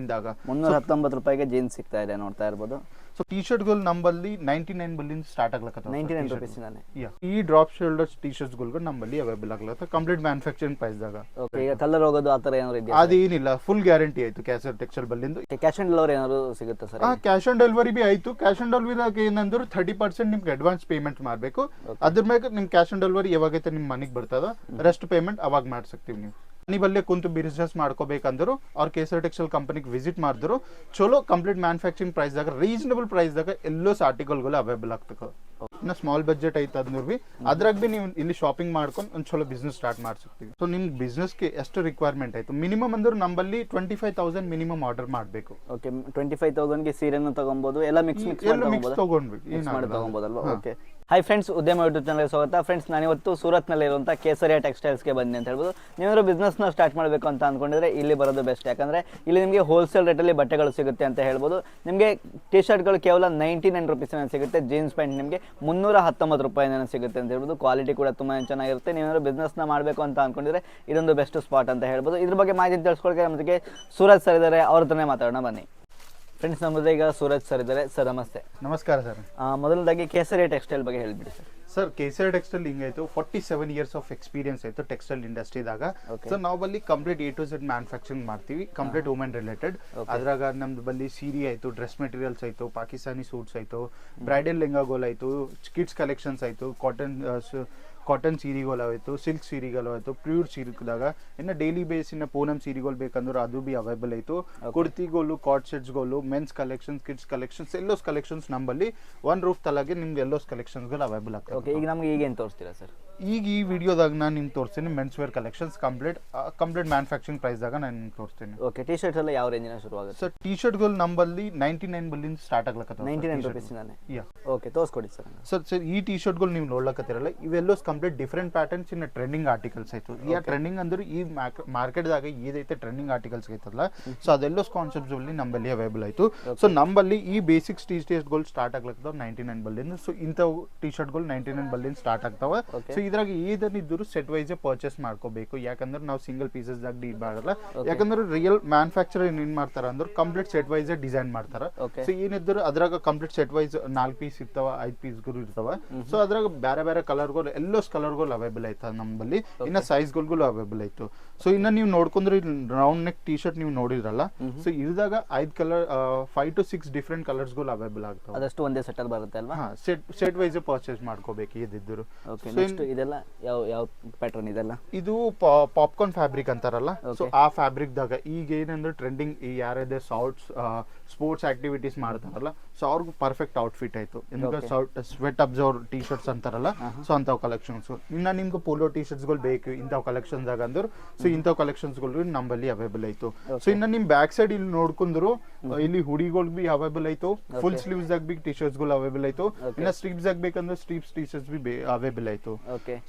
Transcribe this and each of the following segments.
ಎಂದಾಗ 319 ರೂಪಾಯಿಗೆ ಜೀನ್ಸ್ ಸಿಗ್ತಾ ಇದೆ ನೋಡ್ತಾ ಇರಬಹುದು. ಸೊ ಟಿ ಶರ್ಟ್ಗಳು ನಮ್ಮಲ್ಲಿ 99 ಬಲ್ಲಿಂದ ಸ್ಟಾರ್ಟ್ ಆಗ್ಲಕತ್ತ 99 ರೂಪೀಸ್ ನಾನೆ. ಈ ಡ್ರಾಪ್ ಶೋಲ್ಡರ್ಸ್ ಟಿ ಶರ್ಟ್ಸ್ಗಳು ನಮ್ಮಲ್ಲಿ ಅವೈಲೇಬಲ್ ಆಗ್ಲತ್ತ ಕಂಪ್ಲೀಟ್ ಮ್ಯಾನುಫ್ಯಾಕ್ಚರಿಂಗ್ ಪ್ರೈಸ್ ದಾಗ. ಓಕೆ, ಈಗ ಕಲರ್ ಹೋಗೋದು ಆ ತರ ಏನಾದ್ರು ಇದೆಯಾ? ಅದೇನಿಲ್ಲ, ಫುಲ್ ಗ್ಯಾರಂಟಿ ಆಯ್ತು ಕ್ಯಾಸರ್ ಟೆಕ್ಸ್ಟೈಲ್ ಬಲ್ಲಿಂದ. ಕ್ಯಾಶ್ ಆನ್ ಡೆಲಿವರಿ ಏನಾದ್ರು ಸಿಗುತ್ತೆ ಸರ್? ಕ್ಯಾಶ್ ಆನ್ ಡೆಲಿವರಿ ಬಿ ಆಯ್ತು. ಕ್ಯಾಶ್ ಆನ್ ಡೆಲಿವರಿ ಏನಂದ್ರೆ 30% ನಿಮ್ಗೆ ಅಡ್ವಾನ್ಸ್ ಪೇಮೆಂಟ್ ಮಾಡಬೇಕು. ಅದ್ರ ಮೇಲೆ ನಿಮ್ ಕ್ಯಾಶ್ ಆನ್ ಡೆಲಿವರಿ ಯಾವಾಗೈತೆ ನಿಮ್ ಮನೆಗೆ ಬರ್ತದ, ರೆಸ್ಟ್ ಪೇಮೆಂಟ್ ಅವಾಗ ಮಾಡ್ಸಕ್ತೀವಿ. ನೀವು ಅಲ್ಲೇ ಕುಂತು ಬಿಸ್ನೆಸ್ ಮಾಡ್ಕೋಬೇಕಂದ್ರು ಅವ್ರ ಕೇಸರ್ ಟೆಕ್ಸ್ಟೈಲ್ ಕಂಪನಿಗೆ ವಿಸಿಟ್ ಮಾಡಿದ್ರು ಚಲೋ ಕಂಪ್ಲೀಟ್ ಮ್ಯಾನುಫ್ಯಾಕ್ಚರಿಂಗ್ ಪ್ರೈಸ್ ದಾಗ ರೀಸನಬಲ್ ಪ್ರೈಸ್ ದಾಗ ಎಲ್ಲೋ ಆರ್ಟಿಕಲ್ಗಳು ಅವೈಲೇಬಲ್ ಆಗ್ತದೆ. ಇನ್ನ ಸ್ಮಾಲ್ ಬಜೆಟ್ ಐತೆ ಅದ್ನೂ ಬಿ ಅದ್ರಾಗ ಬಿ ನೀವು ಇಲ್ಲಿ ಶಾಪಿಂಗ್ ಮಾಡ್ಕೊಂಡು ಒಂದು ಚಲೋ ಬಿಸ್ನೆಸ್ ಸ್ಟಾರ್ಟ್ ಮಾಡ್ಸಿರ್ತೀವಿ. ಸೊ ನಿಮ್ ಬಿಸ್ನೆಸ್ಗೆ ಎಷ್ಟು ರಿಕ್ವೈರ್ಮೆಂಟ್ ಆಯ್ತು ಮಿನಿಮಮ್ ಅಂದ್ರೆ ನಮ್ಮಲ್ಲಿ 25,000 ಮಿನಿಮಮ್ ಆರ್ಡರ್ ಮಾಡಬೇಕು. ಓಕೆ, 25,000 ಗೆ ಸೀರೆನೂ ತಗೊಬಹುದು, ಎಲ್ಲ ಮಿಕ್ಸ್ ತಗೊಬೋದಲ್ವಾ? ಓಕೆ. ಹಾಯ್ ಫ್ರೆಂಡ್ಸ್, ಉದ್ಯಮ ಯೂಟ್ಯೂಬ್ ಚಾನಲ್ಗೆ ಸ್ವಾಗತ. ಫ್ರೆಂಡ್ಸ್, ನಾನು ಇವತ್ತು ಸೂರತ್ನಲ್ಲಿ ಇರುವಂಥ ಕೇಸರಿಯಾ ಟೆಕ್ಸ್ಟೈಲ್ಸ್ಗೆ ಬಂದೆ ಅಂತ ಹೇಳ್ಬೋದು. ನೀವೇನಾದ್ರು ಬಿಸ್ನೆಸ್ನ ಸ್ಟಾರ್ಟ್ ಮಾಡಬೇಕು ಅಂತ ಅಂದ್ಕೊಂಡಿದ್ರೆ ಇಲ್ಲಿ ಬರೋದು ಬೆಸ್ಟ್. ಯಾಕಂದರೆ ಇಲ್ಲಿ ನಿಮಗೆ ಹೋಲ್ಸೇಲ್ ರೇಟಲ್ಲಿ ಬಟ್ಟೆಗಳು ಸಿಗುತ್ತೆ ಅಂತ ಹೇಳ್ಬೋದು. ನಿಮಗೆ ಟಿ ಶರ್ಟ್ಗಳು ಕೇವಲ 99 ರೂಪೀಸಿನ ಸಿಗುತ್ತೆ. ಜೀನ್ಸ್ ಪ್ಯಾಂಟ್ ನಿಮಗೆ 319 ರೂಪಾಯಿನ ಸಿಗುತ್ತೆ ಅಂತ ಹೇಳ್ಬೋದು. ಕ್ವಾಲಿಟಿ ಕೂಡ ತುಂಬ ಚೆನ್ನಾಗಿರುತ್ತೆ. ನೀವೇನಾದ್ರು ಬಿಸ್ನೆಸ್ನ ಮಾಡಬೇಕು ಅಂತ ಅಂದ್ಕೊಂಡಿದ್ರೆ ಇದೊಂದು ಬೆಸ್ಟ್ ಸ್ಪಾಟ್ ಅಂತ ಹೇಳ್ಬೋದು. ಇದ್ರ ಬಗ್ಗೆ ಮಾಹಿತಿ ತಿಳಿಸ್ಕೊಳಕ್ಕೆ ನಮ್ಮ ಜೊತೆಗೆ ಸೂರತ್ ಸರ್ ಇದ್ದಾರೆ, ಅವ್ರ ಹತ್ರನೇ ಮಾತಾಡೋಣ ಬನ್ನಿ. ಫ್ರೆಂಡ್ಸ್, ನಮ್ಮದು ಈಗ ಸೂರಜ್ ಸರ್ ಇದ್ದಾರೆ. ಸರ್ ನಮಸ್ತೆ. ನಮಸ್ಕಾರ ಸರ್. ಮೊದಲದಾಗಿ ಕೇಸರಿಯಾ ಟೆಕ್ಸ್ಟೈಲ್ ಬಗ್ಗೆ ಹೇಳ್ಬಿಡಿ ಸರ್. ಸರ್, ಕೇಸರಿಯಾ ಟೆಕ್ಸ್ಟೈಲ್ ಹಿಂಗಾಯ್ತು 47 ಇಯರ್ಸ್ ಆಫ್ ಎಕ್ಸ್ಪೀರಿಯನ್ಸ್ ಆಯ್ತು ಟೆಕ್ಸ್ಟೈಲ್ ಇಂಡಸ್ಟ್ರಿದಾಗ. ಸೊ ನಾವು ಬಲ್ಲಿ complete A to Z manufacturing ಮಾಡ್ತೀವಿ, ಕಂಪ್ಲೀಟ್ ವುಮೆನ್ ರಿಲೇಟೆಡ್. ಅದ್ರಾಗ ನಮ್ದು ಬಲ್ಲಿ ಸೀರೆ ಆಯ್ತು, ಡ್ರೆಸ್ ಮೆಟೀರಿಯಲ್ಸ್ ಆಯ್ತು, ಪಾಕಿಸ್ತಾನಿ ಸೂಟ್ಸ್ ಆಯ್ತು, ಬ್ರೈಡಲ್ ಲೆಹಂಗಾಗೋಲ್ ಆಯ್ತು, ಕಿಡ್ಸ್ ಕಲೆಕ್ಷನ್ಸ್ ಆಯ್ತು, ಕಾಟನ್ ಸೀರೆಗಳು ಆಯ್ತು, ಸಿಲ್ಕ್ ಸೀರೆಗಳು ಆಯ್ತು, ಪ್ಯೂರ್ ಸೀರೆದಾಗ ಇನ್ನು ಡೈಲಿ ಬೇಸಿನ ಪೂನಮ್ ಸೀರೆಗಳು ಬೇಕಂದ್ರೆ ಅದು ಬಿ ಅವೈಲೇಬಲ್ ಆಯ್ತು. ಕುರ್ತಿಗಳು, ಕಾರ್ಡ್ ಸೆಟ್ಸ್ಗಳು, ಮೆನ್ಸ್ ಕಲೆಕ್ಷನ್ಸ್, ಕಿಡ್ಸ್ ಕಲೆಕ್ಷನ್ಸ್, ಎಲ್ಲೋಸ್ ಕಲೆಕ್ಷನ್ಸ್ ನಮ್ಮಲ್ಲಿ ಒನ್ ರೂಫ್ ತಲಾಗೆ ನಿಮ್ಗೆ ಎಲ್ಲೋಸ್ ಕಲೆಕ್ಷನ್ಸ್ಗಳು ಅವೈಲೇಬಲ್ ಆಗ್ತದೆ. ಓಕೆ, ಈಗ ನಮ್ಗೆ ಈಗ ಏನು ತೋರಿಸ್ತೀರಾ ಸರ್? ಈಗ ಈ ವಿಡಿಯೋದಾಗ ನಾನು ನಿಮ್ಗೆ ತೋರಿಸ್ತೀನಿ men's wear collections complete manufacturing ಪ್ರೈಸ್ದಾಗ ನಾನು ನಿಮ್ಗೆ ತೋರಿಸ್ತೀನಿ. ಓಕೆ, ಟಿ ಶರ್ಟ್ಸ್ ಎಲ್ಲ ಯಾವ ರೇಂಜಿನ ಶುರು ಆಗುತ್ತೆ ಸರ್? ಟಿ ಶರ್ಟ್ಗಳು ನಮ್ಮಲ್ಲಿ 99 ಬಲ್ಲಿಂದ ಸ್ಟಾರ್ಟ್ ಆಗ್ಲಕತ್ತ 99 ರೂಪೀಸಿನಾನೆ. ಓಕೆ, ತೋರಿಸ್ಕೊಡಿ ಸರ್. ಸರ್ ಈ ಟಿ ಶರ್ಟ್ಗಳು ನೀವು ನೋಡ್ಲಕತ್ತಿರಲ್ಲ, ಇವೆಲ್ಲೋ ಕಂಪ್ಲೀಟ್ ಡಿಫರೆಂಟ್ ಪ್ಯಾಟರ್ನ್ಸ್ ಇನ್ನ ಟ್ರೆಂಡಿಂಗ್ ಆರ್ಟಿಕಲ್ಸ್ ಆಯ್ತು. ಈ ಟ್ರೆಂಡಿಂಗ್ ಅಂದ್ರೆ ಈ ಮಾರ್ಕೆಟ್ದಾಗ ಏದೈತೆ ಟ್ರೆಂಡಿಂಗ್ ಆರ್ಟಿಕಲ್ಸ್ ಐತಲ್ಲ, ಸೊ ಅದೆಲ್ಲೋ ಕಾನ್ಸೆಪ್ಟ್ಸ್ ಅಲ್ಲಿ ನಮ್ಮಲ್ಲಿ ಅವೈಲೇಬಲ್ ಆಯ್ತು. ಸೊ ನಮ್ಮಲ್ಲಿ ಈ ಬೇಸಿಕ್ಸ್ ಟಿ ಶರ್ಟ್ಗಳು ಸ್ಟಾರ್ಟ್ ಆಗ್ಲತ್ತವ 99 ಬಲ್ಲಿಂದ. ಸೊ ಇಂಥವು ಟಿ ಶರ್ಟ್ಗಳು 99 ಬಲ್ಲಿಂದ ಸ್ಟಾರ್ಟ್ ಆಗ್ತಾವ. ಸೊ ಇದ್ರಾಗ ಏನಿದ್ರು ಸೆಟ್ ವೈಸ್ ಪರ್ಚೇಸ್ ಮಾಡ್ಕೋಬೇಕು, ಯಾಕಂದ್ರೆ ನಾವು ಸಿಂಗಲ್ ಪೀಸಸ್ ದಾಗ ಡೀಲ್ ಮಾಡಲ್ಲ. ಯಾಕಂದ್ರೆ ರಿಯಲ್ ಮ್ಯಾನುಫ್ಯಾಕ್ಚರ್ ಏನ್ ಮಾಡ್ತಾರ ಅಂದ್ರೆ ಕಂಪ್ಲೀಟ್ ಸೆಟ್ ವೈಸ್ ಡಿಸೈನ್ ಮಾಡ್ತಾರ. ಸೊ ಏನಿದ್ರು ಅದ್ರಾಗ ಕಂಪ್ಲೀಟ್ ಸೆಟ್ ವೈಸ್ 4 ಪೀಸ್ ಇರ್ತಾವ, 5 ಪೀಸ್ಗಳು ಇರ್ತಾವ. ಸೊ ಅದ್ರಾಗ ಬೇರೆ ಬೇರೆ ಕಲರ್ಗಳು ಎಲ್ಲೋಸ್ ಕಲರ್ಗಳು ಅವೈಲೇಬಲ್ ಆಯ್ತು ನಮ್ಮಲ್ಲಿ. ಇನ್ನ ಸೈಜ್ಗಳು ಅವೈಲೇಬಲ್ ಆಯ್ತು. ಸೊ ಇನ್ನ ನೀವು ನೋಡ್ಕೊಂಡ್ರೆ ರೌಂಡ್ ನೆಕ್ ಟಿ ಶರ್ಟ್ ನೀವು ನೋಡಿದ್ರಲ್ಲ, ಸೊ ಇದಾಗ 5 ಕಲರ್ 5 to 6 ಡಿಫರೆಂಟ್ ಕಲರ್ಸ್ಗಳು ಅವೈಲೇಬಲ್ ಆಗ್ತಾವೆ. ಅದಷ್ಟು ಒಂದೇ ಸೆಟ್ ಅಲ್ಲಿ ಬರುತ್ತೆ ಅಲ್ವಾ? ಸೆಟ್ ವೈಸ್ ಪರ್ಚೇಸ್ ಮಾಡ್ಕೋಬೇಕು ಇದಿದ್ರು. ಇದೆಲ್ಲ ಯಾವ ಪ್ಯಾಟರ್ನ್ ಇದೆಲ್ಲ? ಇದು ಪಾಪ್ಕಾರ್ನ್ ಫ್ಯಾಬ್ರಿಕ್ ಅಂತಾರಲ್ಲ, ಸೊ ಆ ಫ್ಯಾಬ್ರಿಕ್ ದಾಗ ಈಗ ಏನಂದ್ರೆ ಟ್ರೆಂಡಿಂಗ್ ಯಾರದೇ ಸ್ಪೋರ್ಟ್ಸ್ ಆಕ್ಟಿವಿಟೀಸ್ ಮಾಡ್ತಾರಲ್ಲ, ಸೊ ಅವ್ರಿಗೆ ಪರ್ಫೆಕ್ಟ್ ಔಟ್ಫಿಟ್ ಆಯ್ತು. ಸ್ವೆಟ್ ಅಬ್ಸರ್ವ್ ಟಿ ಶರ್ಟ್ಸ್ ಅಂತಾರಲ್ಲ, ಸೊ ಅಂಥವ್ ಕಲೆಕ್ಷನ್ಸ್. ಇನ್ನ ನಿಮ್ಗೆ ಪೋಲೋ ಟಿ ಶರ್ಟ್ಸ್ ಗಳು ಬೇಕು ಇಂಥವ್ ಕಲೆಕ್ಷನ್ಸ್ ಆಗ ಅಂದ್ರೆ, ಸೊ ಇಂಥವ್ ಕಲೆಕ್ಷನ್ಸ್ ಗಳು ನಮ್ಮಲ್ಲಿ ಅವೈಲೇಬಲ್ ಆಯ್ತು. ಸೊ ಇನ್ನ ನಿಮ್ ಬ್ಯಾಕ್ ಸೈಡ್ ಇಲ್ಲಿ ನೋಡ್ಕೊಂಡ್ರು ಇಲ್ಲಿ ಹುಡಿಗಳು ಬಿ ಅವೈಲೇಬಲ್ ಆಯ್ತು, ಫುಲ್ ಸ್ಲೀವ್ಸ್ ಆಗ ಬಿ ಟಿ ಶರ್ಟ್ಸ್ ಗಳು ಅವೈಲೇಬಲ್ ಆಯ್ತು. ಇನ್ನ ಸ್ಟ್ರೀಪ್ಸ್ ಆಗ ಬೇಕಂದ್ರೆ ಸ್ಟ್ರೀಪ್ಸ್ ಟಿ ಶರ್ಟ್ಸ್ ಬಿ ಅವೈಲೇಬಲ್ ಆಯ್ತು.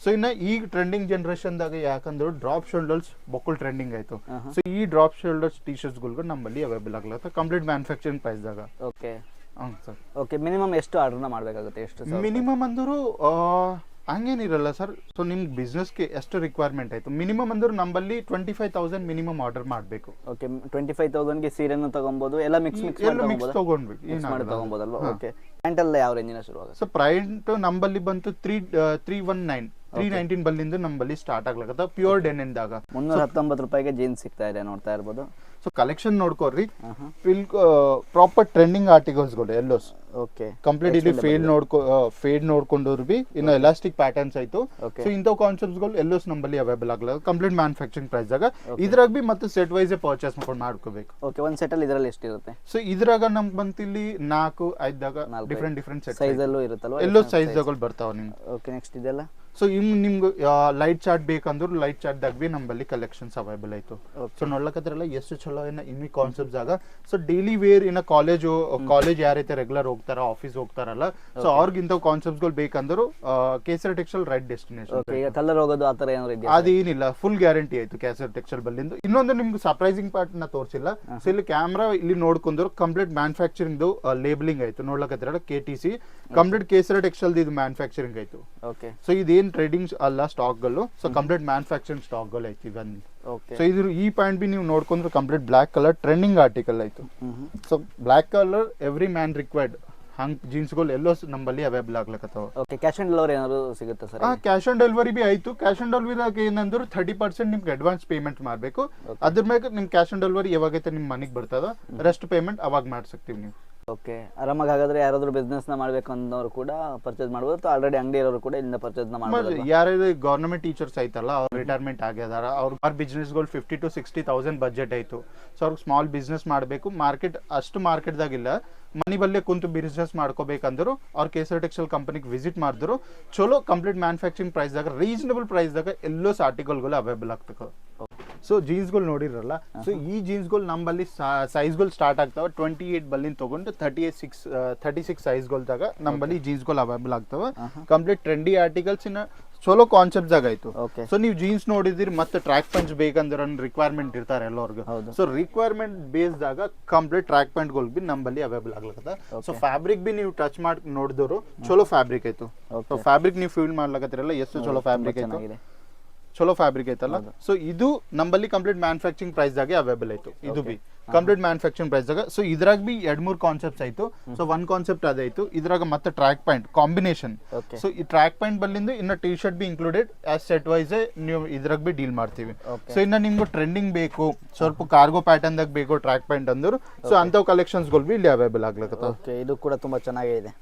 ಸೊ ಇನ್ನ ಈಗ ಟ್ರೆಂಡಿಂಗ್ ಜನರೇಷನ್ ದಾಗ ಯಾಕಂದ್ರೆ ಡ್ರಾಪ್ ಶೋಲ್ಡರ್ಸ್ ಬೊಕ್ಕಲ್ ಟ್ರೆಂಡಿಂಗ್ ಆಯ್ತು. ಸೊ ಈ ಡ್ರಾಪ್ ಶೋಲ್ಡರ್ಸ್ ಟಿ ಶರ್ಟ್ಸ್ ಗಳು ನಮ್ಮಲ್ಲಿ ಅವೈಲೇಬಲ್ ಆಗ್ಲತ್ತ ಕಂಪ್ಲೀಟ್ ಮ್ಯಾನುಫ್ಯಾಕ್ಚರಿಂಗ್ ಪ್ರೈಸ್ ದಾಗ. Okay sir. ಓಕೆ, ಮಿನಿಮಮ್ ಎಷ್ಟು ಆರ್ಡರ್ನ ಮಾಡಬೇಕಾಗುತ್ತೆ? ಎಷ್ಟು ಮಿನಿಮಮ್ ಅಂದ್ರು ಹಂಗೇನಿರಲ್ಲ ಸರ್. ಸೊ ನಿಮ್ ಬಿಸ್ನೆಸ್ಗೆ ಎಷ್ಟು ರಿಕ್ವೈರ್ಮೆಂಟ್ ಆಯ್ತು ಮಿನಿಮಮ್ ಅಂದ್ರೆ ನಮ್ಮಲ್ಲಿ 25,000 ಮಿನಿಮಮ್ ಆರ್ಡರ್ ಮಾಡಬೇಕು. ಓಕೆ, 25,000 ಗೆ ಸೀರೆನೂ ತಗೊಬಹುದು, ಎಲ್ಲ ಮಿಕ್ಸ್ ತಗೊಬೋದಲ್ವಾ? ಓಕೆ, ಪ್ಯಾಂಟ್ ಎಲ್ಲ ಯಾವ ರೇಂಜಿನ ಶುರು ಆಗುತ್ತೆ? ಸೊ ಪ್ರೈಂಟ್ ನಮ್ಮಲ್ಲಿ ಬಂತು 319 ಬಲ್ಲಿಂದ ನಮ್ಮಲ್ಲಿ ಸ್ಟಾರ್ಟ್ ಆಗ್ಲಕತ್ತ ಪ್ಯೂರ್ ಡೆನಿಮ್ ದಾಗ 319 ರೂಪಾಯಿಗೆ ಜೀನ್ಸ್ ಸಿಗ್ತಾ ಇದೆ ನೋಡ್ತಾ ಇರ್ಬೋದು. ಸೊ ಕಲೆಕ್ಷನ್ ನೋಡ್ಕೋರಿ, ಪ್ರಾಪರ್ ಟ್ರೆಂಡಿಂಗ್ ಆರ್ಟಿಕಲ್ಸ್ ಗಳು ಎಲ್ಲೋಸ್. ಓಕೆ, ಕಂಪ್ಲೀಟ್ ಇಲ್ಲಿ ಫೇಡ್ ನೋಡ್ಕೊಂಡ್ರು ಬಿ ಇನ್ನು ಎಲಾಸ್ಟಿಕ್ ಪ್ಯಾಟರ್ನ್ಸ್ ಆಯ್ತು. ಸೊ ಇಂಥವ್ ಕಾನ್ಸೆಪ್ಟ್ಸ್ ಗಳು ಎಲ್ಲೋಸ್ ನಮ್ಮಲ್ಲಿ ಅವೈಲೇಬಲ್ ಆಗಲ್ಲ ಕಂಪ್ಲೀಟ್ ಮ್ಯಾನುಫ್ಯಾಕ್ಚರಿಂಗ್ ಪ್ರೈಸ್ ಆಗ. ಇದ್ರಾಗ ಬಿ ಮತ್ತೆ ಸೆಟ್ ವೈಸ್ ಪರ್ಚೇಸ್ ಮಾಡ್ಕೋಬೇಕು. ಓಕೆ, ಒಂದ್ ಸೆಟ್ ಅಲ್ಲಿ ಇದರಲ್ಲಿ ಎಷ್ಟು ಇರುತ್ತೆ? ಸೊ ಇದ್ರಾಗ ನಮ್ಗೆ ಬಂತ ಇಲ್ಲಿ 4, 5 ದಾಗ ಡಿಫರೆಂಟ್ ಸೈಜ್ ಅಲ್ಲೂ ಇರುತ್ತಲ್ವಾ? ಎಲ್ಲೋ ಸೈಜ್ ಗಳು ಬರ್ತಾವ ನಿಮ್ಗೆ. ಓಕೆ, ನೆಕ್ಸ್ಟ್ ಇದೆಲ್ಲ. ಸೊ ನಿಮ್ಗೆ ಲೈಟ್ ಚಾರ್ಟ್ ಬೇಕಂದ್ರೆ ಲೈಟ್ ಚಾರ್ಟ್ ದಾಗ ಬಿ ನಮ್ಮಲ್ಲಿ ಕಲೆಕ್ಷನ್ಸ್ ಅವೈಲೇಬಲ್ ಆಯ್ತು. ಸೊ ನೋಡ್ಲಕತ್ರಲ್ಲ ಎಷ್ಟು ಚಲೋ ಇನ್ನು ಕಾನ್ಸೆಪ್ಟ್ಸ್ ಆಗ. ಸೊ ಡೈಲಿ ವೇರ್ ಇನ್ನ ಕಾಲೇಜ್ ಯಾರೈತೆ ರೆಗ್ಯುಲರ್ ಹೋಗ್ತಾರ, ಆಫೀಸ್ ಹೋಗ್ತಾರಲ್ಲ, ಸೊ ಅವ್ರಿಗಿಂತ ಕಾನ್ಸೆಪ್ಟ್ಸ್ ಗಳು ಬೇಕಂದ್ರು ಕೇಸರಿ ಟೆಕ್ಸ್ಟೈಲ್ ರೈಟ್ ಡೆಸ್ಟಿನೇಷನ್. ಕಲರ್ ಹೋಗೋದು ಆತರ ಏನಾದ್ರು ಇದೆಯಾ? ಅದೇನಿಲ್ಲ, ಫುಲ್ ಗ್ಯಾರಂಟಿ ಆಯ್ತು ಕೇಸರಿ ಟೆಕ್ಸ್ಟೈಲ್ ಬಲ್ಲಿಂದ. ಇನ್ನೊಂದು ನಿಮ್ಗೆ ಸರ್ಪ್ರೈಸಿಂಗ್ ಪಾರ್ಟ್ ನ ತೋರಿಸಿಲ್ಲ. ಸೊ ಇಲ್ಲಿ ಕ್ಯಾಮ್ರಾ ಇಲ್ಲಿ ನೋಡ್ಕೊಂಡ್ರು ಕಂಪ್ಲೀಟ್ ಮ್ಯಾನುಫ್ಯಾಕ್ಚರಿಂಗ್ ಲೇಬಲಿಂಗ್ ಆಯ್ತು. ನೋಡ್ಲಕತ್ತಿರಲ್ಲ KTC ಕಂಪ್ಲೀಟ್ ಕೇಸರಿ ಟೆಕ್ಸ್ಟೈಲ್ ಇದು ಮ್ಯಾನುಫ್ಯಾಕ್ಚರಿಂಗ್ ಆಯ್ತು. ಓಕೆ, ಸೊ ಇದೇನ್ ಏನ್ ಟ್ರೇಡಿಂಗ್ ಅಲ್ಲ ಸ್ಟಾಕ್ಗಳು, ಸೊ ಕಂಪ್ಲೀಟ್ ಮ್ಯಾನುಫ್ಯಾಕ್ಚರಿಂಗ್ ಸ್ಟಾಕ್ಗಳು ಐತಿ ಇವన్నీ. ಓಕೆ. ಸೊ ಇದ್ರ ಈ ಪಾಯಿಂಟ್ ಬಿ ನೀವು ನೋಡ್ಕೊಂಡ್ರೆ complete black colour trending article ಆಯ್ತು. So black colour every man required ಹಂಗ್ ಜೀನ್ಸ್ಗಳು ಎಲ್ಲೋ ನಮ್ಮಲ್ಲಿ ಅವೈಲೇಬಲ್ ಆಗ್ಲಕತ್ತಾವ. ಓಕೆ. ಕ್ಯಾಶ್ ಆನ್ ಡೆಲಿವರಿ ಏನಾದ್ರು ಸಿಗುತ್ತೆ ಸರ್? ಕ್ಯಾಶ್ ಆನ್ ಡೆಲಿವರಿ ಬಿ ಆಯ್ತು. ಕ್ಯಾಶ್ ಆನ್ ಡೆಲಿವರಿದಾಗ ಏನಂದ್ರೆ 30% ನಿಮ್ಗೆ ಅಡ್ವಾನ್ಸ್ ಪೇಮೆಂಟ್ ಮಾಡಬೇಕು. ಅದ್ರ ಮೇಲೆ ನಿಮ್ ಕ್ಯಾಶ್ ಆನ್ ಡೆಲಿವರಿ ಯಾವಾಗೈತೆ ನಿಮ್ ಮನೆಗೆ ಬರ್ತದ, ರೆಸ್ಟ್ ಪೇಮೆಂಟ್ ಅವಾಗ ಮಾಡ್ಸಕ್ತೀವಿ ನೀವು. ಓಕೆ. ಆರಾಮಾಗಿ ಹಾಗಾದ್ರೆ ಯಾರಾದ್ರೂ ಬಿಸ್ನೆಸ್ ನ ಮಾಡ್ಬೇಕು ಅನ್ನೋರು ಕೂಡ ಪರ್ಚೇಸ್ ಮಾಡ್ಬೋದು, ಆಲ್ರೆಡಿ ಅಂಗಡಿ ಇರೋರು ಕೂಡ ಇಲ್ಲಿಂದ ಪರ್ಚೇಸ್ ನ ಮಾಡ್ಬೋದು. ಯಾರು ಗೌರ್ಮೆಂಟ್ ಟೀಚರ್ಸ್ ಐತಲ್ಲ ಅವ್ರು ರಿಟೈರ್ಮೆಂಟ್ ಆಗ್ಯದಾರ, ಅವ್ರ ಬಿಸ್ನೆಸ್ಗಳು 50,000 to 60,000 ಬಜೆಟ್ ಆಯ್ತು. ಸೊ ಅವ್ರಿಗೆ ಸ್ಮಾಲ್ ಬಿಸ್ನೆಸ್ ಮಾಡಬೇಕು, ಮಾರ್ಕೆಟ್ ಅಷ್ಟು ಮಾರ್ಕೆಟ್ದಾಗಿಲ್ಲ, ಮನಿ ಬಲ್ಲೇ ಕುಂತು ಬಿಸ್ನೆಸ್ ಮಾಡ್ಕೋಬೇಕಂದ್ರು ಅವ್ರು ಕೇಸರಿ ಟೆಕ್ಸ್ಟೈಲ್ ಕಂಪನಿಗೆ ವಿಸಿಟ್ ಮಾಡಿದ್ರು. ಚಲೋ ಕಂಪ್ಲೀಟ್ ಮ್ಯಾನುಫ್ಯಾಕ್ಚರಿಂಗ್ ಪ್ರೈಸ್ದಾಗ ರೀಸನಬಲ್ ಪ್ರೈಸ್ದಾಗ ಎಲ್ಲೋ ಆರ್ಟಿಕಲ್ಗಳು ಅವೈಲೇಬಲ್ ಆಗ್ತವೆ. ಸೊ ಜೀನ್ಸ್ಗಳು ನೋಡಿರಲ್ಲ, ಸೊ ಈ ಜೀನ್ಸ್ಗಳು ನಮ್ಮಲ್ಲಿ ಸೈಜ್ಗಳು ಸ್ಟಾರ್ಟ್ ಆಗ್ತಾವೆ 28 ಬಲ್ಲಿಂದ ತಗೊಂಡು 36 ಸೈಜ್ಗಳ್ದಾಗ ನಮ್ಮಲ್ಲಿ ಜೀನ್ಸ್ಗಳು ಅವೈಲೇಬಲ್ ಆಗ್ತವೆ. ಕಂಪ್ಲೀಟ್ ಟ್ರೆಂಡಿ ಆರ್ಟಿಕಲ್ಸ್ ಇನ್ನ ಚಲೋ ಕಾನ್ಸೆಪ್ಟ್ ಆಗೈತು. ಸೊ ನೀವು ಜೀನ್ಸ್ ನೋಡಿದಿರಿ ಮತ್ತೆ ಟ್ರ್ಯಾಕ್ ಪ್ಯಾಂಟ್ ಬೇಕಂದ್ರೆ ರಿಕ್ವೈರ್ಮೆಂಟ್ ಇರ್ತಾರೆ ಎಲ್ಲರಿಗೂ. ಸೊ ರಿಕ್ವೈರ್ಮೆಂಟ್ ಬೇಸ್ದಾಗ ಕಂಪ್ಲೀಟ್ ಟ್ರ್ಯಾಕ್ ಪ್ಯಾಂಟ್ಗಳು ಬಿ ನಮ್ಮಲ್ಲಿ ಅವೈಲೇಬಲ್ ಆಗ್ಲಕತ್ತ. ಸೊ ಫ್ಯಾಬ್ರಿಕ್ ಬಿ ನೀವು ಟಚ್ ಮಾಡಿ ನೋಡಿದವರು ಚಲೋ ಫ್ಯಾಬ್ರಿಕ್ ಆಯ್ತು. ಸೊ ಫ್ಯಾಬ್ರಿಕ್ ನೀವು ಫೀಲ್ ಮಾಡ್ಲಕತ್ತಿರಲ್ಲ ಎಷ್ಟು ಚಲೋ ಫ್ಯಾಬ್ರಿಕ್ ಆಯ್ತು, ಚಲೋ ಫ್ಯಾಬ್ರಿಕ್ ಐತಲ್ಲ. ಸೊ ಇದು ನಮ್ಮಲ್ಲಿ ಕಂಪ್ಲೀಟ್ ಮ್ಯಾನುಫ್ಯಾಕ್ಚರಿಂಗ್ ಪ್ರೈಸ್ದಾಗೆ ಅವೈಲೇಬಲ್ ಆಯ್ತು. ಇದು ಬಿ ಕಂಪ್ಲೀಟ್ ಮ್ಯಾನುಫ್ಯಾಕ್ಚರಿಂಗ್ ಪ್ರೈಸ್ದಾಗ. ಸೊ ಇದ್ರಾಗ ಬಿ 2-3 ಕಾನ್ಸೆಪ್ಟ್ಸ್ ಆಯ್ತು. ಸೊ ಒಂದ್ ಕಾನ್ಸೆಪ್ಟ್ ಅದಾಯ್ತು, ಇದ್ರಾಗ ಮತ್ತೆ ಟ್ರ್ಯಾಕ್ ಪ್ಯಾಂಟ್ ಕಾಂಬಿನೇಷನ್. ಸೊ ಈ ಟ್ರ್ಯಾಕ್ ಪ್ಯಾಂಟ್ ಬಲ್ಲಿಂದ ಇನ್ನ ಟಿ ಶರ್ಟ್ ಬಿ ಇನ್ಕ್ಲೂಡೆಡ್ ಆಸ್ ಸೆಟ್ ವೈಸ್ ನೀವು ಇದ್ರಾಗ ಬಿ ಡೀಲ್ ಮಾಡ್ತೀವಿ. ಸೊ ಇನ್ನ ನಿಮ್ಗೆ ಟ್ರೆಂಡಿಂಗ್ ಬೇಕು, ಸ್ವಲ್ಪ ಕಾರ್ಗೋ ಪ್ಯಾಟರ್ನ್ ದಾಗ ಬೇಕು ಟ್ರ್ಯಾಕ್ ಪ್ಯಾಂಟ್ ಅಂದ್ರು, ಸೊ ಅಂತವ್ ಕಲೆಕ್ಷನ್ಸ್ ಗಳು ಬಿ ಇಲ್ಲಿ ಅವೈಲೇಬಲ್ ಆಗ್ಲಕತ್ತ. ಇದು ಕೂಡ ತುಂಬಾ ಚೆನ್ನಾಗಿದೆ.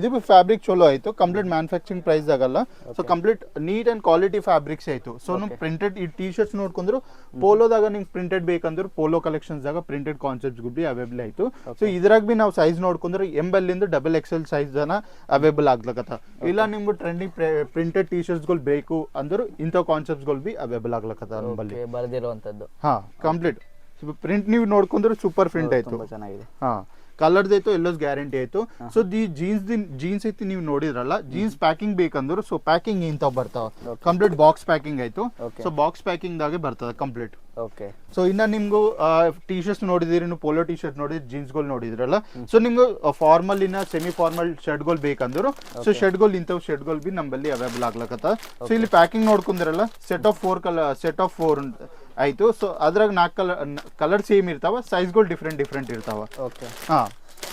ಇದು ಬಿ ಫ್ಯಾಬ್ರಿಕ್ ಚಲೋ ಆಯ್ತು, ಕಂಪ್ಲೀಟ್ ಮ್ಯಾನುಫ್ಯಾಕ್ಚರಿಂಗ್ ಪ್ರೈಸ್ ಆಗಲ್ಲ. So complete neat and quality fabrics ಆಯ್ತು. ಸೊ ನೀವು ಪ್ರಿಂಟೆಡ್ ಈ ಟಿ ಶರ್ಟ್ಸ್ ನೋಡ್ಕೊಂಡ್ರು ಪೋಲೋದಾಗ ನಿಮ್ಗೆ ಪ್ರಿಂಟೆಡ್ ಬೇಕಂದ್ರೆ ಪೋಲೋ ಕಲೆಕ್ಷನ್ಸ್ ದಾಗ ಪ್ರಿಂಟೆಡ್ ಕಾನ್ಸೆಪ್ಟ್ಸ್ ಬಿ ಅವೈಲೇಬಲ್ ಆಯ್ತು. ಸೊ ಇದ್ರಾಗ ಬಿ ನಾವು ಸೈಜ್ ನೋಡ್ಕೊಂಡ್ರೆ ML XXL ಸೈಜ್ ಅವೈಲೇಬಲ್ ಆಗ್ಲಕತ್ತ. ಇಲ್ಲ ನಿಮ್ಗೆ ಟ್ರೆಂಡಿಂಗ್ ಪ್ರಿಂಟೆಡ್ ಟಿ ಶರ್ಟ್ಸ್ ಗಳು ಬೇಕು ಅಂದ್ರೆ ಇಂಥ ಕಾನ್ಸೆಪ್ಟ್ಸ್ ಗಳು ಬಿ ಅವೈಲೇಬಲ್ ಆಗ್ಲಕತ್ತ ನಮ್ಮಲ್ಲಿ ಬರ್ದಿರುವಂತದ್ದು. ಹಾ ಕಂಪ್ಲೀಟ್ ಪ್ರಿಂಟ್ ನೀವು ನೋಡ್ಕೊಂಡ್ರೆ ಸೂಪರ್ ಪ್ರಿಂಟ್ ಆಯ್ತು, ಚೆನ್ನಾಗಿದೆ. ಹಾ ಕಲರ್ದು ಆಯ್ತು, ಎಲ್ಲೋಸ್ ಗ್ಯಾರಂಟಿ ಆಯ್ತು. ಸೊ ದಿ ಜೀನ್ಸ್ ಐತಿ ನೀವು ನೋಡಿದ್ರಲ್ಲ, ಜೀನ್ಸ್ ಪ್ಯಾಕಿಂಗ್ ಬೇಕಂದ್ರೆ ಸೊ ಪ್ಯಾಕಿಂಗ್ ಇಂತಾವ್ ಬರ್ತಾವ, ಕಂಪ್ಲೀಟ್ ಬಾಕ್ಸ್ ಪ್ಯಾಕಿಂಗ್ ಆಯ್ತು. ಸೊ ಬಾಕ್ಸ್ ಪ್ಯಾಕಿಂಗ್ ದಾಗೆ ಬರ್ತದೆ ಕಂಪ್ಲೀಟ್. ಓಕೆ. ಸೊ ಇನ್ನ ನಿಮ್ಗೂ ಟಿ ಶರ್ಟ್ಸ್ ನೋಡಿದಿರಿ, ನೀವು ಪೋಲೋ ಟಿ ಶರ್ಟ್ ನೋಡಿದ್ರಿ, ಜೀನ್ಸ್ಗಳು ನೋಡಿದ್ರಲ್ಲ. ಸೊ ನಿಮ್ಗೆ ಫಾರ್ಮಲ್ ಇನ್ನ ಸೆಮಿ ಫಾರ್ಮಲ್ ಶರ್ಟ್ಗಳು ಬೇಕಂದ್ರು ಸೊ ಶರ್ಟ್ಗಳು ಇಂಥವು ಶರ್ಟ್ಗಳು ಬಿ ನಮ್ಮಲ್ಲಿ ಅವೈಲೇಬಲ್ ಆಗ್ಲಕತ್ತ. ಸೊ ಇಲ್ಲಿ ಪ್ಯಾಕಿಂಗ್ ನೋಡ್ಕೊಂಡ್ರಲ್ಲ, ಸೆಟ್ ಆಫ್ 4 ಆಯ್ತು. ಸೊ ಅದ್ರಾಗ 4 ಕಲರ್ ಸೇಮ್ ಇರ್ತಾವ, ಸೈಜ್ಗಳು ಡಿಫ್ರೆಂಟ್ ಇರ್ತಾವ. ಓಕೆ. ಹಾ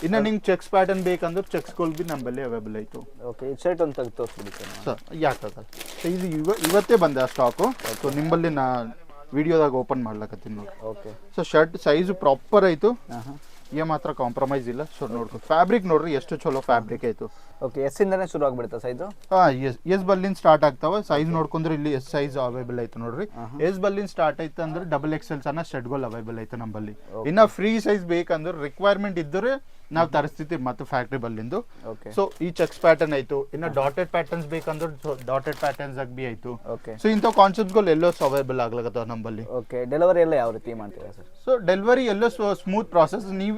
ಇನ್ನ ನಿಮ್ಗೆ ಚೆಕ್ಸ್ ಪ್ಯಾಟರ್ನ್ ಬೇಕಂದ್ರೆ ಚೆಕ್ಸ್ಗಳು ಬಿ ನಮ್ಮಲ್ಲಿ ಅವೈಲೇಬಲ್ ಆಯ್ತು. ಓಕೆ. ಈ ಶರ್ಟ್ ಒಂದು ತೆಗೆದು ತೋರಿಸ್ಬಿಡಿ ಸರ್. ಯಾಕಾಗಲ್ಲ, ಸೊ ಇದು ಇವತ್ತೇ ಬಂದೆ ಆ ಸ್ಟಾಕು. ಸೊ ನಿಮ್ಮಲ್ಲಿ ನಾ ವಿಡಿಯೋದಾಗ ಓಪನ್ ಮಾಡ್ಲಕತ್ತೀನಿ ನೋಡಿ. Okay. So shirt size proper ಆಯ್ತು, ಏನ್ ಮಾತ್ರ ಕಾಂಪ್ರಮೈಸ್ ಇಲ್ಲ. ಸೊ ನೋಡ್ಕೊ ಫ್ಯಾಬ್ರಿಕ್ ನೋಡ್ರಿ ಎಷ್ಟು ಚಲೋ ಫ್ಯಾಬ್ರಿಕ್ ಆಯ್ತು. ಓಕೆ. ಎಸ್ ಇಂದಾನೆ ಶುರು ಆಗ್ಬಿಡುತ್ತಾ ಸೈಜು? ಎಸ್ ಬಲ್ಲಿಂದ ಸ್ಟಾರ್ಟ್ ಆಗ್ತಾವ. ಸೈಜ್ ನೋಡ್ಕೊಂಡ್ರೆ ಇಲ್ಲಿ ಎಸ್ ಸೈಜ್ ಅವೈಲೇಬಲ್ ಆಯ್ತು ನೋಡ್ರಿ. ಎಸ್ ಬಲ್ಲಿಂದ ಸ್ಟಾರ್ಟ್ ಆಯ್ತು ಅಂದ್ರೆ XXL ಶರ್ಟ್ಗಳು ಅವೈಲೇಬಲ್ ಆಯ್ತು ನಮ್ಮಲ್ಲಿ. ಇನ್ನ ಫ್ರೀ ಸೈಜ್ ಬೇಕಂದ್ರೆ ರಿಕ್ವೈರ್ಮೆಂಟ್ ಇದ್ದರೆ ನಾವು ತರಿಸ್ತೀವಿ ಮತ್ತೆ ಫ್ಯಾಕ್ಟ್ರಿ ಬಲ್ಲಿಂದು. ಸೊ ಈ ಚೆಕ್ಸ್ ಪ್ಯಾಟರ್ನ್ ಆಯ್ತು, ಇನ್ನ ಡಾಟೆಡ್ ಪ್ಯಾಟರ್ನ್ಸ್ ಬೇಕಂದ್ರೆ ಡಾಟೆಡ್ ಪ್ಯಾಟರ್ನ್ಸ್ ಬಿ ಆಯ್ತು. ಸೊ ಇಂಥ ಕಾನ್ಸೆಪ್ಟ್ಗಳು ಎಲ್ಲೋ ಅವೈಲೇಬಲ್ ಆಗ್ಲಕತ್ತಾವ ನಮ್ಮಲ್ಲಿ. ಓಕೆ. ಡೆಲಿವರಿ ಎಲ್ಲ ಯಾವ ರೀತಿ ಮಾಡ್ತೀರಾ ಸರ್? ಸೊ ಡೆಲಿವರಿ ಎಲ್ಲೋ ಸ್ಮೂತ್ ಪ್ರಾಸೆಸ್. ನೀವು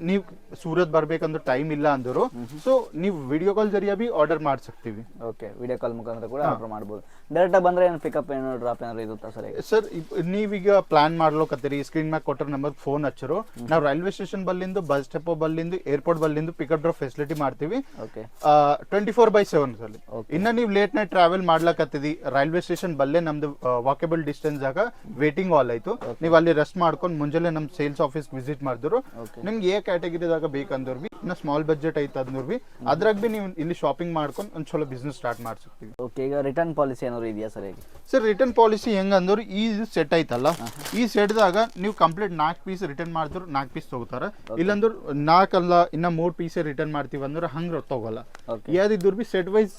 ನೀವು ಸೂರತ್ ಬರ್ಬೇಕಂದ್ರೆ ಟೈಮ್ ಇಲ್ಲ ಅಂದ್ರು ಸೊ ನೀವು ವಿಡಿಯೋ ಕಾಲ್ ಜರಿಯಾ ಬಿ ಆರ್ಡರ್ ಮಾಡ್ಸಕ್ತೀವಿ. ಓಕೆ. ವಿಡಿಯೋ ಕಾಲ್ ಮುಖಾಂತರ ಕೂಡ ಆರ್ಡರ್ ಮಾಡ್ಬೋದು. ಡೈರೆಕ್ಟ್ ಬಂದ್ರೆ ಏನು ಪಿಕಪ್ ಏನೋ ಡ್ರಾಪ್ ಏನಾದ್ರು ಇರುತ್ತಾ ಸರ್? ಸರ್ ನೀವೀಗ ಪ್ಲಾನ್ ಮಾಡ್ಲೋಕತ್ತೀರಿ, ಸ್ಕ್ರೀನ್ ಮ್ಯಾಗ ಕೊಟ್ಟರೆ ನಂಬರ್ ಫೋನ್ ಹಚ್ಚರು, ನಾವು ರೈಲ್ವೆ ಸ್ಟೇಷನ್ ಬಲ್ಲಿಂದ ಬಸ್ ಡೆಪೋ ಬಲ್ಲಿಂದ ಏರ್ಪೋರ್ಟ್ ಬಲ್ಲಿಂದ ಪಿಕಪ್ ಡ್ರಾಪ್ ಫೆಸಿಲಿಟಿ ಮಾಡ್ತೀವಿ 24/7 ಅಲ್ಲಿ. ಇನ್ನ ನೀವು ಲೇಟ್ ನೈಟ್ ಟ್ರಾವೆಲ್ ಮಾಡ್ಲಕತ್ತಿದಿ, ರೈಲ್ವೆ ಸ್ಟೇಷನ್ ಬಲ್ಲೇ ನಮ್ದು ವಾಕೇಬಲ್ ಡಿಸ್ಟೆನ್ಸ್ ಆಗ ವೇಟಿಂಗ್ ಹಾಲ್ ಆಯ್ತು, ನೀವು ಅಲ್ಲಿ ರೆಸ್ಟ್ ಮಾಡ್ಕೊಂಡು ಮುಂಜಾನೆ ನಮ್ ಸೇಲ್ಸ್ ಆಫೀಸ್ ವಿಸಿಟ್ ಮಾಡಿದ್ರು ನಿಮ್ಗೆ ಏ ಕ್ಯಾಟಗರಿದಾಗ ಬೇಕಂದ್ರು ಬಿ ಇನ್ನ ಸ್ಮಾಲ್ ಬಜೆಟ್ ಐತೆ ಅಂದ್ರು ಬಿ ಅದ್ರಾಗ ಬಿ ನೀವು ಇಲ್ಲಿ ಶಾಪಿಂಗ್ ಮಾಡ್ಕೊಂಡು ಒಂದು ಚಲೋ ಬಿಸ್ನೆಸ್ ಸ್ಟಾರ್ಟ್ ಮಾಡ್ಸಿರ್ತೀವಿ. ಓಕೆ. ಈಗ ರಿಟರ್ನ್ ಪಾಲಿಸಿ ಏನಾದ್ರು ಇದೆಯಾ ಸರ್? ಹೇಗೆ ಸರ್ ರಿಟರ್ನ್ ಪಾಲಿಸಿ ಹೆಂಗಂದ್ರೆ ಈ ಸೆಟ್ ಐತಲ್ಲ, ಈ ಸೆಟ್ದಾಗ ನೀವು ಕಂಪ್ಲೀಟ್ 4 ಪೀಸ್ ರಿಟರ್ನ್ ಮಾಡಿದ್ರು 4 ಪೀಸ್ ತಗೋತಾರ. ಇಲ್ಲಂದ್ರೆ 4 ಅಲ್ಲ ಇನ್ನ 3 ಪೀಸ್ ರಿಟರ್ನ್ ಮಾಡ್ತೀವಿ ಅಂದ್ರೆ ಹಂಗ ತಗೋಲ್ಲ. ಯಾವ್ದಿದ್ರು ಬಿ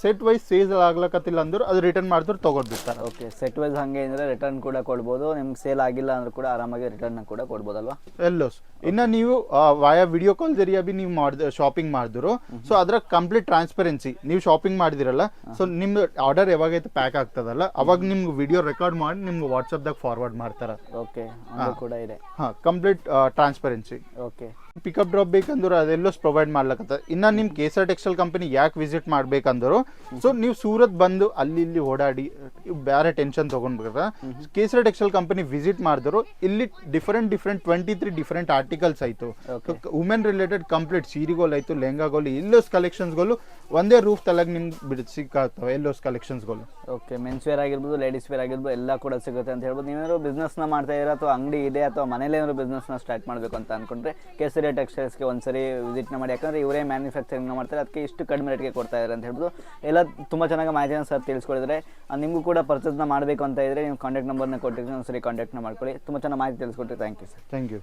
ಸೆಟ್ ವೈಸ್ ಸೇಲ್ ಆಗ್ಲಕತ್ತಿಲ್ಲ ಅಂದ್ರೆ ಅದು ರಿಟರ್ನ್ ಮಾಡಿದ್ರು ತಗೋದ್ಬಿಡ್ತಾರೆ. ಓಕೆ. ಸೆಟ್ ವೈಸ್ ಹಂಗೆ ಅಂದ್ರೆ ರಿಟರ್ನ್ ಕೂಡ ಕೊಡ್ಬೋದು, ನಿಮ್ಗೆ ಸೇಲ್ ಆಗಿಲ್ಲ ಅಂದ್ರೆ ಕೂಡ ಆರಾಮಾಗಿ ರಿಟರ್ನ್ ಕೂಡ ಕೊಡ್ಬೋದಲ್ವಾ? ಎಲ್ಲೋಸ್ ಇನ್ನ ನೀವು ವಾಯಾ ವಿಡಿಯೋ ಕಾಲ್ ಜರಿಯಾ ಬಿ ನೀವು ಶಾಪಿಂಗ್ ಮಾಡಿದ್ರು ಸೊ ಅದ್ರ ಕಂಪ್ಲೀಟ್ ಟ್ರಾನ್ಸ್ಪರೆನ್ಸಿ ನೀವು ಶಾಪಿಂಗ್ ಮಾಡಿದಿರಲ್ಲ, ಸೊ ನಿಮ್ದು ಆರ್ಡರ್ ಯಾವಾಗೈತೆ ಪ್ಯಾಕ್ ಆಗ್ತದಲ್ಲ ಅವಾಗ ನಿಮ್ಗೆ ವಿಡಿಯೋ ರೆಕಾರ್ಡ್ ಮಾಡಿ ನಿಮ್ಗೆ ವಾಟ್ಸ್ಆಪ್ ದಾಗ ಫಾರ್ವರ್ಡ್ ಮಾಡ್ತಾರ. ಓಕೆ. ಕೂಡ ಇದೆ. Complete transparency. Okay. Pickup drop ಬೇಕಂದ್ರೆ ಅದೆಲ್ಲೋ ಪ್ರೊವೈಡ್ ಮಾಡ್ಲಕತ್ತ. ಇನ್ನು ನಿಮ್ಮ ಕೇಸರ್ ಟೆಕ್ಸ್ಟೈಲ್ ಕಂಪನಿ ಯಾಕೆ ವಿಸಿಟ್ ಮಾಡ್ಬೇಕಂದ್ರು, ಸೊ ನೀವು ಸೂರತ್ ಬಂದು ಅಲ್ಲಿ ಇಲ್ಲಿ ಓಡಾಡಿ ಬೇರೆ ಟೆನ್ಷನ್ ತೊಗೊಂಡ್ಬಿಟ್ರೆ ಕೇಸರ್ ಟೆಕ್ಸ್ಟೈಲ್ ಕಂಪನಿ ವಿಸಿಟ್ ಮಾಡಿದ್ರು ಇಲ್ಲಿ ಡಿಫರೆಂಟ್ 23 ಡಿಫರೆಂಟ್ ಆರ್ಟಿಕಲ್ಸ್ ಆಯಿತು. ವುಮೆನ್ ರಿಲೇಟೆಡ್ ಕಂಪ್ಲೀಟ್ ಸೀರೆಗಳು ಆಯಿತು, ಲೆಹಂಗಾಗಳು, ಎಲ್ಲೋಸ್ ಕಲೆಕ್ಷನ್ಸ್ಗಳು ಒಂದೇ ರೂಫ್ ತಲೆಗೆ ನಿಮ್ಗೆ ಸಿಕ್ಕಾಗ್ತವೆ ಎಲ್ಲೋಸ್ ಕಲೆಕ್ಷನ್ಸ್ಗಳು. ಓಕೆ, ಮೆನ್ಸ್ ವೇರ್ ಆಗಿರ್ಬೋದು, ಲೇಡೀಸ್ ವೇರ್ ಆಗಿರ್ಬೋದು, ಎಲ್ಲ ಕೂಡ ಸಿಗುತ್ತೆ ಅಂತ ಹೇಳ್ಬೋದು. ನೀವೇನಾದ್ರು ಬಿಸ್ನೆಸ್ನ ಮಾಡ್ತಾ ಇದ್ದೀರಾ ಅಥವಾ ಅಂಗಡಿ ಇದೆ ಅಥವಾ ಮನೇಲಿ ಏನಾದ್ರು ಬಿಸ್ನೆಸ್ನ ಸ್ಟಾರ್ಟ್ ಮಾಡಬೇಕು ಅಂತ ಅನ್ಕೊಂಡ್ರೆ ಕೇಸರಿಯಾ ಟೆಕ್ಸ್ಟೈಲ್ಸ್ಗೆ ಒಂದ್ಸರಿ ವಿಸಿಟ್ನ ಮಾಡಿ. ಯಾಕಂದರೆ ಇವರೇ ಮ್ಯಾನುಫ್ಯಾಕ್ಚರಿಂಗ್ ಮಾಡ್ತಾರೆ, ಅದಕ್ಕೆ ಇಷ್ಟು ಕಡಿಮೆ ರೇಟ್ಗೆ ಕೊಡ್ತಾ ಇದ್ದಾರೆ ಅಂತ ಹೇಳ್ಬೋದು. ಎಲ್ಲ ತುಂಬ ಚೆನ್ನಾಗಿ ಮಾಹಿತಿನ ಸರ್ ತಿಳಿಸ್ಕೊಡಿದ್ರೆ. ನಿಮಗೂ ಕೂಡ ಪರ್ಚೇಸ್ನ ಮಾಡಬೇಕು ಅಂತ ಇದ್ದರೆ ನೀವು ಕಾಂಟ್ಯಾಕ್ಟ್ ನಂಬರ್ನ ಕೊಟ್ಟಿದ್ದೀನಿ, ಒಂದ್ಸರಿ ಕಾಂಟ್ಯಾಕ್ಟ್ನ ಮಾಡ್ಕೊಳ್ಳಿ. ತುಂಬ ಚೆನ್ನಾಗಿ ಮಾಹಿತಿ ತಿಳಿಸ್ಕೊಟ್ರಿ. Thank you sir. Thank you.